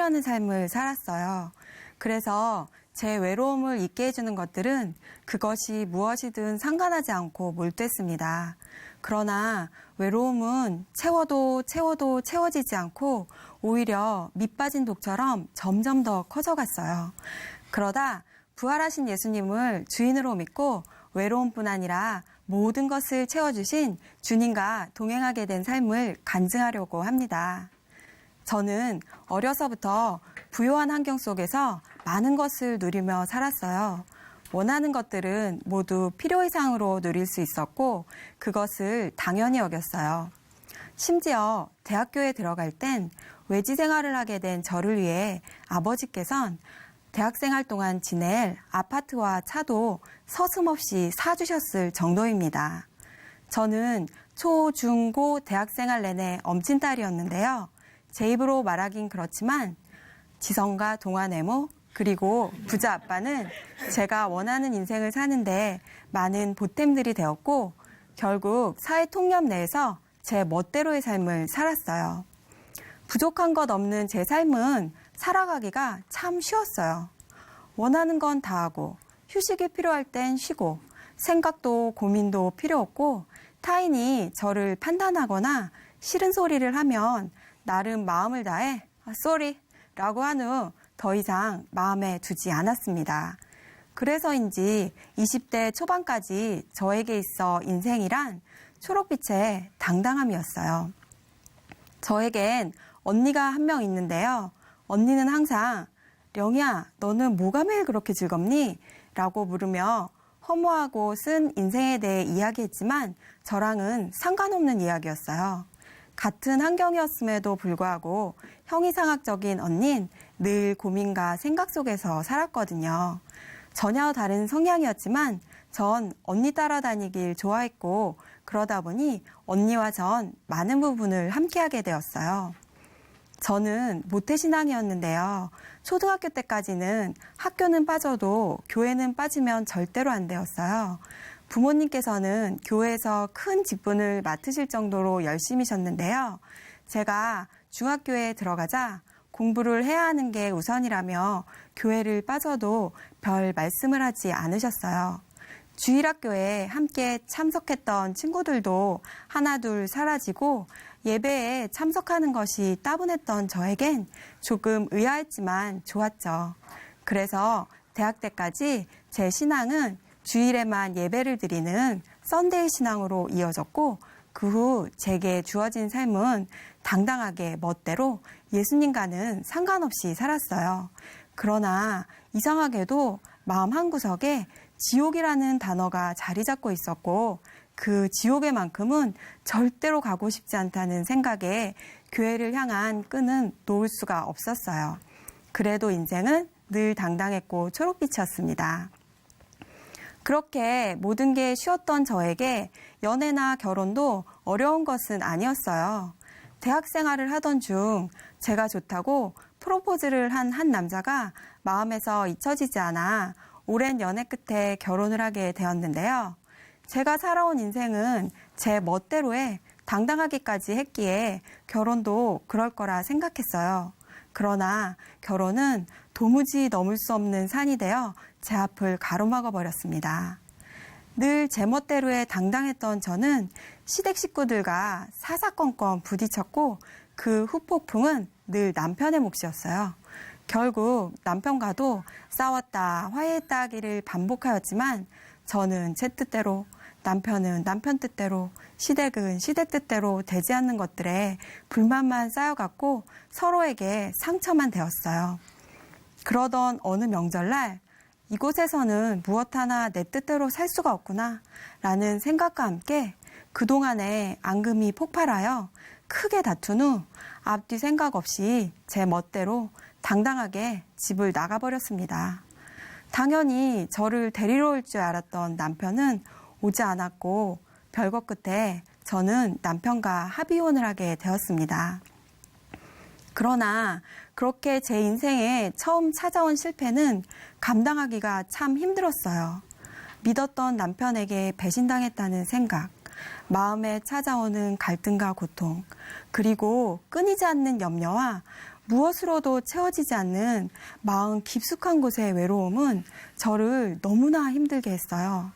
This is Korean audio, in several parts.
잊으려는 삶을 살았어요. 그래서 제 외로움을 잊게 해주는 것들은 그것이 무엇이든 상관하지 않고 몰두했습니다. 그러나 외로움은 채워도 채워지지 않고 오히려 밑 빠진 독처럼 점점 더 커져갔어요. 그러다 부활하신 예수님을 주인으로 믿고 외로움뿐 아니라 모든 것을 채워주신 주님과 동행하게 된 삶을 간증하려고 합니다. 저는 어려서부터 부유한 환경 속에서 많은 것을 누리며 살았어요. 원하는 것들은 모두 필요 이상으로 누릴 수 있었고 그것을 당연히 여겼어요. 심지어 대학교에 들어갈 땐 외지 생활을 하게 된 저를 위해 아버지께선 대학생활 동안 지낼 아파트와 차도 서슴없이 사주셨을 정도입니다. 저는 초, 중, 고 대학생활 내내 엄친딸이었는데요. 제 입으로 말하긴 그렇지만 지성과 동안외모 그리고 부자 아빠는 제가 원하는 인생을 사는데 많은 보탬들이 되었고 결국 사회 통념 내에서 제 멋대로의 삶을 살았어요. 부족한 것 없는 제 삶은 살아가기가 참 쉬웠어요. 원하는 건 다 하고 휴식이 필요할 땐 쉬고 생각도 고민도 필요 없고 타인이 저를 판단하거나 싫은 소리를 하면 나름 마음을 다해 쏘리 라고 한 후 더 이상 마음에 두지 않았습니다. 그래서인지 20대 초반까지 저에게 있어 인생이란 초록빛의 당당함이었어요. 저에겐 언니가 한 명 있는데요. 언니는 항상 령이야, 너는 뭐가 매일 그렇게 즐겁니? 라고 물으며 허무하고 쓴 인생에 대해 이야기했지만 저랑은 상관없는 이야기였어요. 같은 환경이었음에도 불구하고 형이상학적인 언닌 늘 고민과 생각 속에서 살았거든요. 전혀 다른 성향이었지만 전 언니 따라다니길 좋아했고 그러다 보니 언니와 전 많은 부분을 함께하게 되었어요. 저는 모태신앙이었는데요. 초등학교 때까지는 학교는 빠져도 교회는 빠지면 절대로 안 되었어요. 부모님께서는 교회에서 큰 직분을 맡으실 정도로 열심히셨는데요. 제가 중학교에 들어가자 공부를 해야 하는 게 우선이라며 교회를 빠져도 별 말씀을 하지 않으셨어요. 주일학교에 함께 참석했던 친구들도 하나둘 사라지고 예배에 참석하는 것이 따분했던 저에겐 조금 의아했지만 좋았죠. 그래서 대학 때까지 제 신앙은 주일에만 예배를 드리는 썬데이 신앙으로 이어졌고 그 후 제게 주어진 삶은 당당하게 멋대로 예수님과는 상관없이 살았어요. 그러나 이상하게도 마음 한구석에 지옥이라는 단어가 자리 잡고 있었고 그 지옥에만큼은 절대로 가고 싶지 않다는 생각에 교회를 향한 끈은 놓을 수가 없었어요. 그래도 인생은 늘 당당했고 초록빛이었습니다. 그렇게 모든 게 쉬웠던 저에게 연애나 결혼도 어려운 것은 아니었어요. 대학 생활을 하던 중 제가 좋다고 프로포즈를 한 남자가 마음에서 잊혀지지 않아 오랜 연애 끝에 결혼을 하게 되었는데요. 제가 살아온 인생은 제 멋대로의 당당하기까지 했기에 결혼도 그럴 거라 생각했어요. 그러나 결혼은 도무지 넘을 수 없는 산이 되어 제 앞을 가로막아 버렸습니다. 늘 제 멋대로의 당당했던 저는 시댁 식구들과 사사건건 부딪혔고 그 후폭풍은 늘 남편의 몫이었어요. 결국 남편과도 싸웠다 화해했다 하기를 반복하였지만 저는 제 뜻대로 남편은 남편 뜻대로 시댁은 시댁 뜻대로 되지 않는 것들에 불만만 쌓여갔고 서로에게 상처만 되었어요. 그러던 어느 명절날 이곳에서는 무엇 하나 내 뜻대로 살 수가 없구나 라는 생각과 함께 그동안의 앙금이 폭발하여 크게 다툰 후 앞뒤 생각 없이 제 멋대로 당당하게 집을 나가버렸습니다. 당연히 저를 데리러 올 줄 알았던 남편은 오지 않았고 별거 끝에 저는 남편과 합의혼을 하게 되었습니다. 그러나 그렇게 제 인생에 처음 찾아온 실패는 감당하기가 참 힘들었어요. 믿었던 남편에게 배신당했다는 생각, 마음에 찾아오는 갈등과 고통, 그리고 끊이지 않는 염려와 무엇으로도 채워지지 않는 마음 깊숙한 곳의 외로움은 저를 너무나 힘들게 했어요.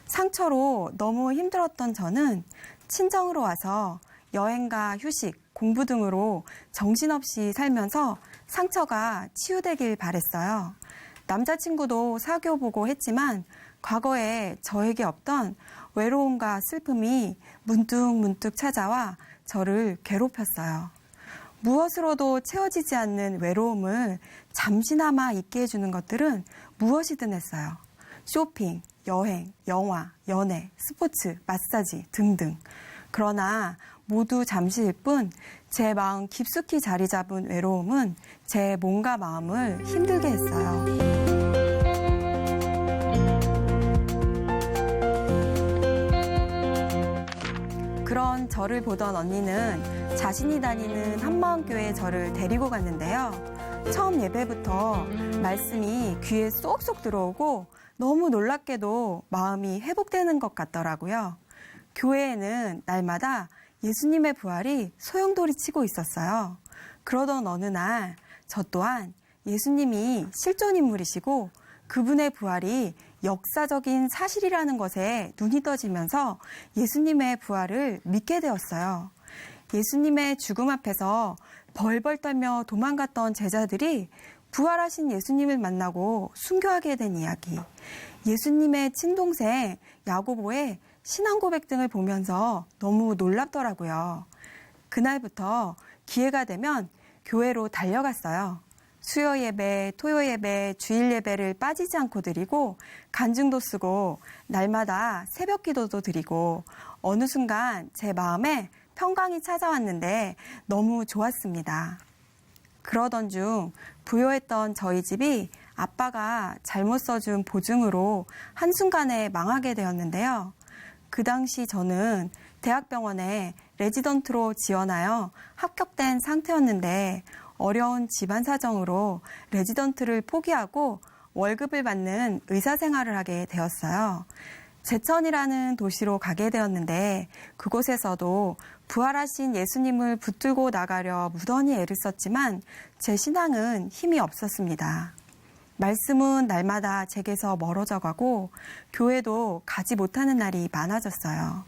상처로 너무 힘들었던 저는 친정으로 와서 여행과 휴식, 공부 등으로 정신없이 살면서 상처가 치유되길 바랬어요. 남자친구도 사귀어보고 했지만 과거에 저에게 없던 외로움과 슬픔이 문득문득 찾아와 저를 괴롭혔어요. 무엇으로도 채워지지 않는 외로움을 잠시나마 잊게 해주는 것들은 무엇이든 했어요. 쇼핑, 여행, 영화, 연애, 스포츠, 마사지 등등. 그러나 모두 잠시일 뿐 제 마음 깊숙이 자리 잡은 외로움은 제 몸과 마음을 힘들게 했어요. 그런 저를 보던 언니는 자신이 다니는 한마음교회에 저를 데리고 갔는데요. 처음 예배부터 말씀이 귀에 쏙쏙 들어오고 너무 놀랍게도 마음이 회복되는 것 같더라고요. 교회에는 날마다 예수님의 부활이 소용돌이 치고 있었어요. 그러던 어느 날 저 또한 예수님이 실존 인물이시고 그분의 부활이 역사적인 사실이라는 것에 눈이 떠지면서 예수님의 부활을 믿게 되었어요. 예수님의 죽음 앞에서 벌벌 떨며 도망갔던 제자들이 부활하신 예수님을 만나고 순교하게 된 이야기. 예수님의 친동생 야고보의 신앙 고백 등을 보면서 너무 놀랍더라고요. 그날부터 기회가 되면 교회로 달려갔어요. 수요 예배, 토요 예배, 주일 예배를 빠지지 않고 드리고 간증도 쓰고 날마다 새벽 기도도 드리고 어느 순간 제 마음에 평강이 찾아왔는데 너무 좋았습니다. 그러던 중 부요했던 저희 집이 아빠가 잘못 써준 보증으로 한순간에 망하게 되었는데요. 그 당시 저는 대학병원에 레지던트로 지원하여 합격된 상태였는데 어려운 집안 사정으로 레지던트를 포기하고 월급을 받는 의사 생활을 하게 되었어요. 제천이라는 도시로 가게 되었는데 그곳에서도 부활하신 예수님을 붙들고 나가려 무던히 애를 썼지만 제 신앙은 힘이 없었습니다. 말씀은 날마다 제게서 멀어져 가고 교회도 가지 못하는 날이 많아졌어요.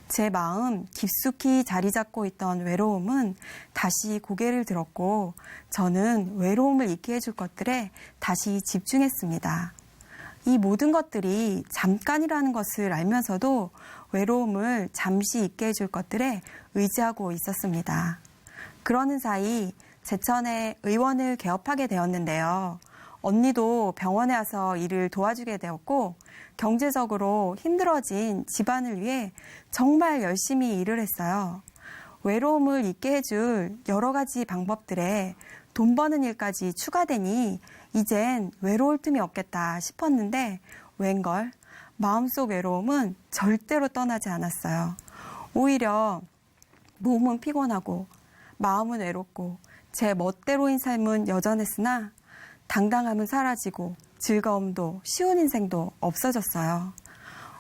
제 마음 깊숙이 자리 잡고 있던 외로움은 다시 고개를 들었고 저는 외로움을 잊게 해줄 것들에 다시 집중했습니다. 이 모든 것들이 잠깐이라는 것을 알면서도 외로움을 잠시 잊게 해줄 것들에 의지하고 있었습니다. 그러는 사이 제천에 의원을 개업하게 되었는데요. 언니도 병원에 와서 일을 도와주게 되었고 경제적으로 힘들어진 집안을 위해 정말 열심히 일을 했어요. 외로움을 잊게 해줄 여러 가지 방법들에 돈 버는 일까지 추가되니 이젠 외로울 틈이 없겠다 싶었는데 웬걸 마음속 외로움은 절대로 떠나지 않았어요. 오히려 몸은 피곤하고 마음은 외롭고 제 멋대로인 삶은 여전했으나 당당함은 사라지고 즐거움도 쉬운 인생도 없어졌어요.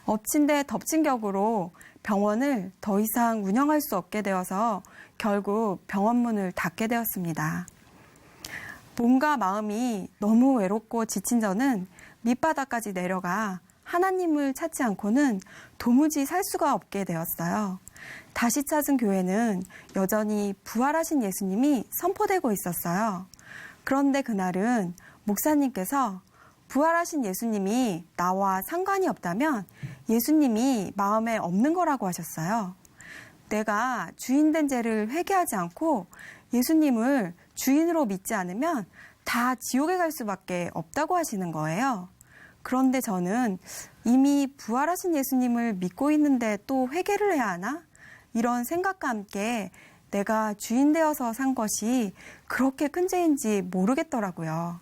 엎친 데 덮친 격으로 병원을 더 이상 운영할 수 없게 되어서 결국 병원 문을 닫게 되었습니다. 몸과 마음이 너무 외롭고 지친 저는 밑바닥까지 내려가 하나님을 찾지 않고는 도무지 살 수가 없게 되었어요. 다시 찾은 교회는 여전히 부활하신 예수님이 선포되고 있었어요. 그런데 그날은 목사님께서 부활하신 예수님이 나와 상관이 없다면 예수님이 마음에 없는 거라고 하셨어요. 내가 주인된 죄를 회개하지 않고 예수님을 주인으로 믿지 않으면 다 지옥에 갈 수밖에 없다고 하시는 거예요. 그런데 저는 이미 부활하신 예수님을 믿고 있는데 또 회개를 해야 하나? 이런 생각과 함께 내가 주인 되어서 산 것이 그렇게 큰 죄인지 모르겠더라고요.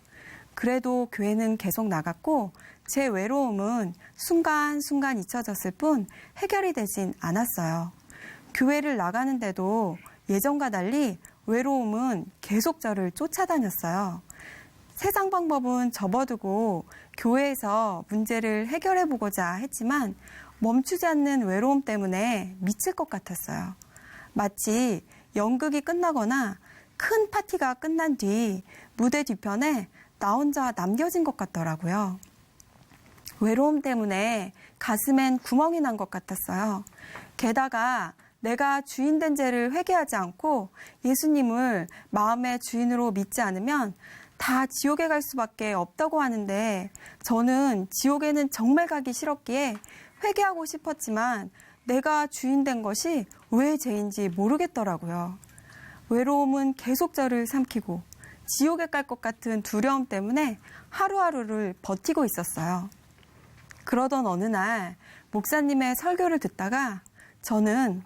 그래도 교회는 계속 나갔고 제 외로움은 순간순간 잊혀졌을 뿐 해결이 되진 않았어요. 교회를 나가는데도 예전과 달리 외로움은 계속 저를 쫓아다녔어요. 세상 방법은 접어두고 교회에서 문제를 해결해 보고자 했지만 멈추지 않는 외로움 때문에 미칠 것 같았어요. 마치 연극이 끝나거나 큰 파티가 끝난 뒤 무대 뒤편에 나 혼자 남겨진 것 같더라고요. 외로움 때문에 가슴엔 구멍이 난 것 같았어요. 게다가 내가 주인된 죄를 회개하지 않고 예수님을 마음의 주인으로 믿지 않으면 다 지옥에 갈 수밖에 없다고 하는데 저는 지옥에는 정말 가기 싫었기에 회개하고 싶었지만 내가 주인된 것이 왜 죄인지 모르겠더라고요. 외로움은 계속 저를 삼키고 지옥에 갈 것 같은 두려움 때문에 하루하루를 버티고 있었어요. 그러던 어느 날 목사님의 설교를 듣다가 저는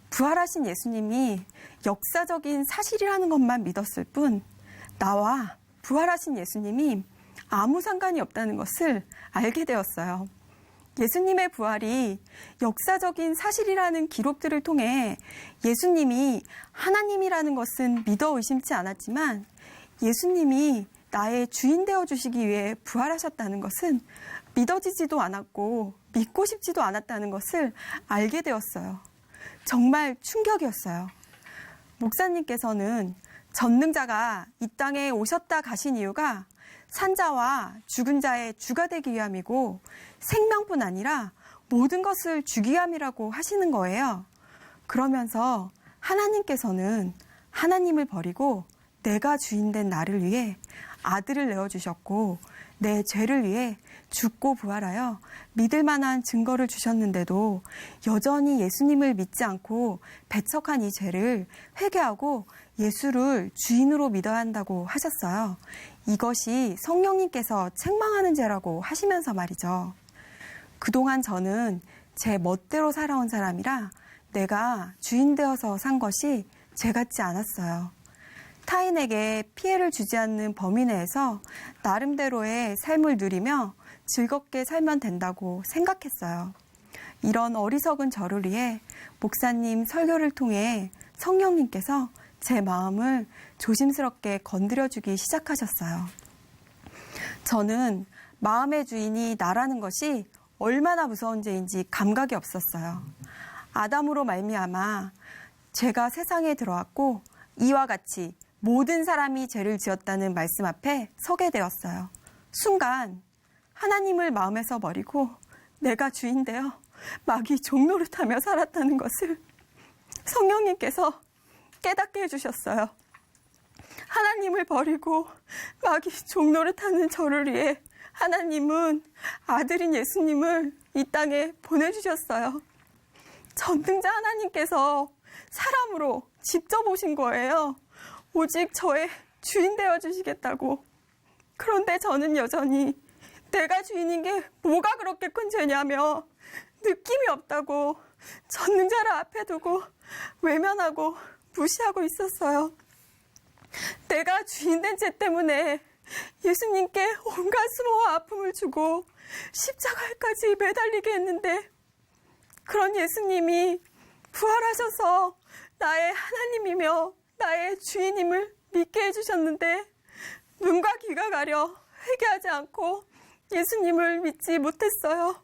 부활하신 예수님이 역사적인 사실이라는 것만 믿었을 뿐 나와 부활하신 예수님이 아무 상관이 없다는 것을 알게 되었어요. 예수님의 부활이 역사적인 사실이라는 기록들을 통해 예수님이 하나님이라는 것은 믿어 의심치 않았지만 예수님이 나의 주인 되어 주시기 위해 부활하셨다는 것은 믿어지지도 않았고 믿고 싶지도 않았다는 것을 알게 되었어요. 정말 충격이었어요. 목사님께서는 전능자가 이 땅에 오셨다 가신 이유가 산자와 죽은 자의 주가 되기 위함이고 생명뿐 아니라 모든 것을 주기 위함이라고 하시는 거예요. 그러면서 하나님께서는 하나님을 버리고 내가 주인된 나를 위해 아들을 내어주셨고 내 죄를 위해 죽고 부활하여 믿을 만한 증거를 주셨는데도 여전히 예수님을 믿지 않고 배척한 이 죄를 회개하고 예수를 주인으로 믿어야 한다고 하셨어요. 이것이 성령님께서 책망하는 죄라고 하시면서 말이죠. 그동안 저는 제 멋대로 살아온 사람이라 내가 주인 되어서 산 것이 죄 같지 않았어요. 타인에게 피해를 주지 않는 범위 내에서 나름대로의 삶을 누리며 즐겁게 살면 된다고 생각했어요. 이런 어리석은 저를 위해 목사님 설교를 통해 성령님께서 제 마음을 조심스럽게 건드려주기 시작하셨어요. 저는 마음의 주인이 나라는 것이 얼마나 무서운 죄인지 감각이 없었어요. 아담으로 말미암아 죄가 세상에 들어왔고 이와 같이 모든 사람이 죄를 지었다는 말씀 앞에 서게 되었어요. 순간 하나님을 마음에서 버리고 내가 주인 되어 마귀 종노릇하며 살았다는 것을 성령님께서 깨닫게 해주셨어요. 하나님을 버리고 마귀 종노릇하는 저를 위해 하나님은 아들인 예수님을 이 땅에 보내주셨어요. 전능자 하나님께서 사람으로 직접 오신 거예요. 오직 저의 주인 되어주시겠다고. 그런데 저는 여전히 내가 주인인 게 뭐가 그렇게 큰 죄냐며 느낌이 없다고 전능자를 앞에 두고 외면하고 무시하고 있었어요. 내가 주인된 죄 때문에 예수님께 온갖 수모와 아픔을 주고 십자가에까지 매달리게 했는데 그런 예수님이 부활하셔서 나의 하나님이며 나의 주인임을 믿게 해주셨는데 눈과 귀가 가려 회개하지 않고 예수님을 믿지 못했어요.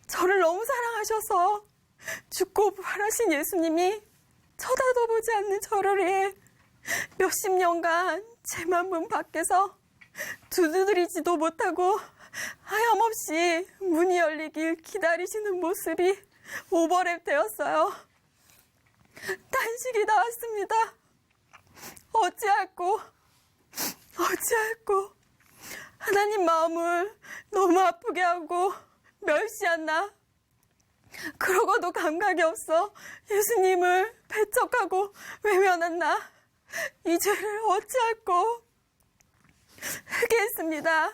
저를 너무 사랑하셔서 죽고 부활하신 예수님이 쳐다도 보지 않는 저를 위해 몇십 년간 제 문 밖에서 두드리지도 못하고 하염없이 문이 열리길 기다리시는 모습이 오버랩 되었어요. 단식이 나왔습니다. 어찌할꼬 하나님 마음을 너무 아프게 하고 멸시했나? 그러고도 감각이 없어 예수님을 배척하고 외면했나? 이 죄를 어찌할꼬? 회개했습니다.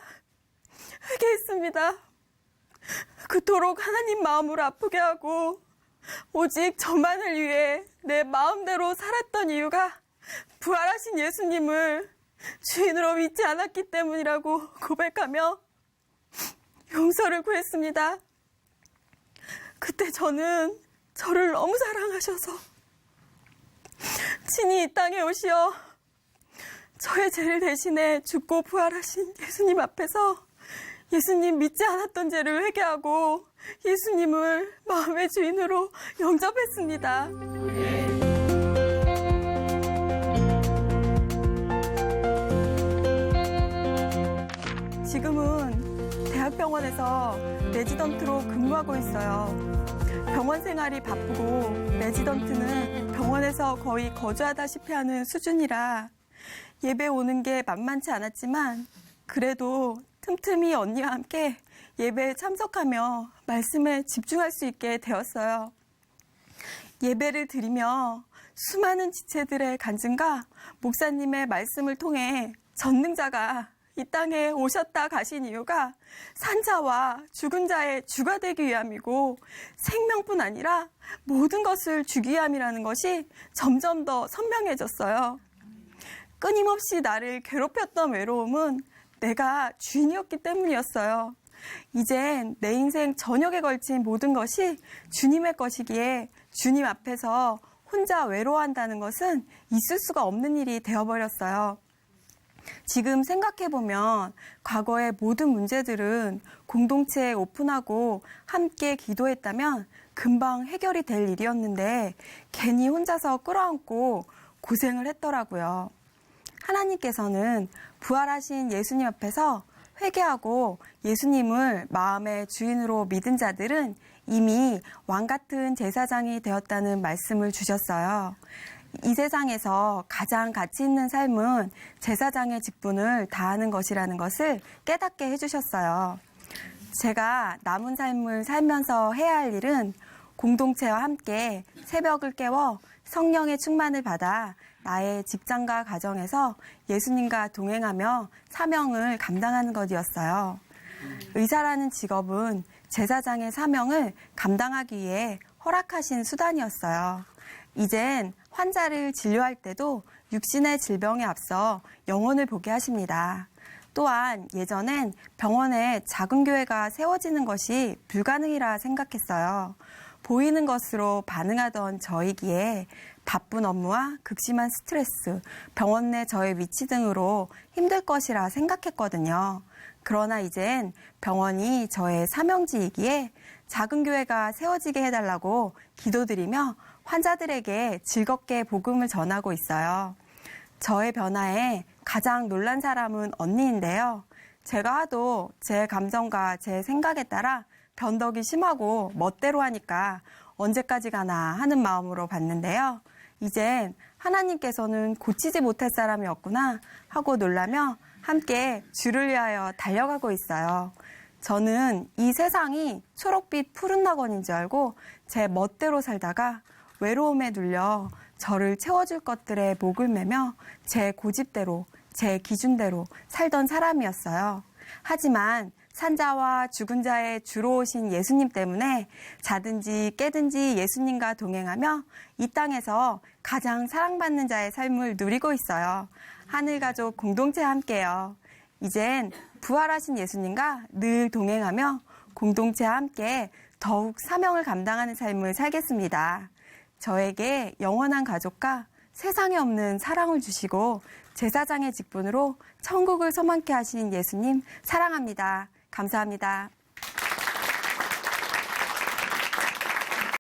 그토록 하나님 마음을 아프게 하고 오직 저만을 위해 내 마음대로 살았던 이유가 부활하신 예수님을 주인으로 믿지 않았기 때문이라고 고백하며 용서를 구했습니다. 그때 저는 저를 너무 사랑하셔서 친히 이 땅에 오시어 저의 죄를 대신해 죽고 부활하신 예수님 앞에서 예수님 믿지 않았던 죄를 회개하고 예수님을 마음의 주인으로 영접했습니다. 지금은 대학병원에서 레지던트로 근무하고 있어요. 병원 생활이 바쁘고 레지던트는 병원에서 거의 거주하다시피 하는 수준이라 예배 오는 게 만만치 않았지만 그래도 틈틈이 언니와 함께 예배에 참석하며 말씀에 집중할 수 있게 되었어요. 예배를 드리며 수많은 지체들의 간증과 목사님의 말씀을 통해 전능자가 이 땅에 오셨다 가신 이유가 산자와 죽은 자의 주가 되기 위함이고 생명뿐 아니라 모든 것을 주기 위함이라는 것이 점점 더 선명해졌어요. 끊임없이 나를 괴롭혔던 외로움은 내가 주인이었기 때문이었어요. 이젠 내 인생 전역에 걸친 모든 것이 주님의 것이기에 주님 앞에서 혼자 외로워한다는 것은 있을 수가 없는 일이 되어버렸어요. 지금 생각해보면 과거의 모든 문제들은 공동체에 오픈하고 함께 기도했다면 금방 해결이 될 일이었는데 괜히 혼자서 끌어안고 고생을 했더라고요. 하나님께서는 부활하신 예수님 앞에서 회개하고 예수님을 마음의 주인으로 믿은 자들은 이미 왕 같은 제사장이 되었다는 말씀을 주셨어요. 이 세상에서 가장 가치 있는 삶은 제사장의 직분을 다하는 것이라는 것을 깨닫게 해주셨어요. 제가 남은 삶을 살면서 해야 할 일은 공동체와 함께 새벽을 깨워 성령의 충만을 받아 나의 직장과 가정에서 예수님과 동행하며 사명을 감당하는 것이었어요. 의사라는 직업은 제사장의 사명을 감당하기 위해 허락하신 수단이었어요. 이젠 환자를 진료할 때도 육신의 질병에 앞서 영혼을 보게 하십니다. 또한 예전엔 병원에 작은 교회가 세워지는 것이 불가능이라 생각했어요. 보이는 것으로 반응하던 저이기에 바쁜 업무와 극심한 스트레스, 병원 내 저의 위치 등으로 힘들 것이라 생각했거든요. 그러나 이젠 병원이 저의 사명지이기에 작은 교회가 세워지게 해달라고 기도드리며 환자들에게 즐겁게 복음을 전하고 있어요. 저의 변화에 가장 놀란 사람은 언니인데요. 제가 하도 제 감정과 제 생각에 따라 변덕이 심하고 멋대로 하니까 언제까지 가나 하는 마음으로 봤는데요. 이젠 하나님께서는 고치지 못할 사람이었구나 하고 놀라며 함께 주를 위하여 달려가고 있어요. 저는 이 세상이 초록빛 푸른 낙원인 줄 알고 제 멋대로 살다가 외로움에 눌려 저를 채워줄 것들에 목을 매며 제 고집대로, 제 기준대로 살던 사람이었어요. 하지만 산자와 죽은 자의 주로 오신 예수님 때문에 자든지 깨든지 예수님과 동행하며 이 땅에서 가장 사랑받는 자의 삶을 누리고 있어요. 하늘가족 공동체와 함께요. 이젠 부활하신 예수님과 늘 동행하며 공동체와 함께 더욱 사명을 감당하는 삶을 살겠습니다. 저에게 영원한 가족과 세상에 없는 사랑을 주시고 제사장의 직분으로 천국을 소망케 하신 예수님 사랑합니다. 감사합니다.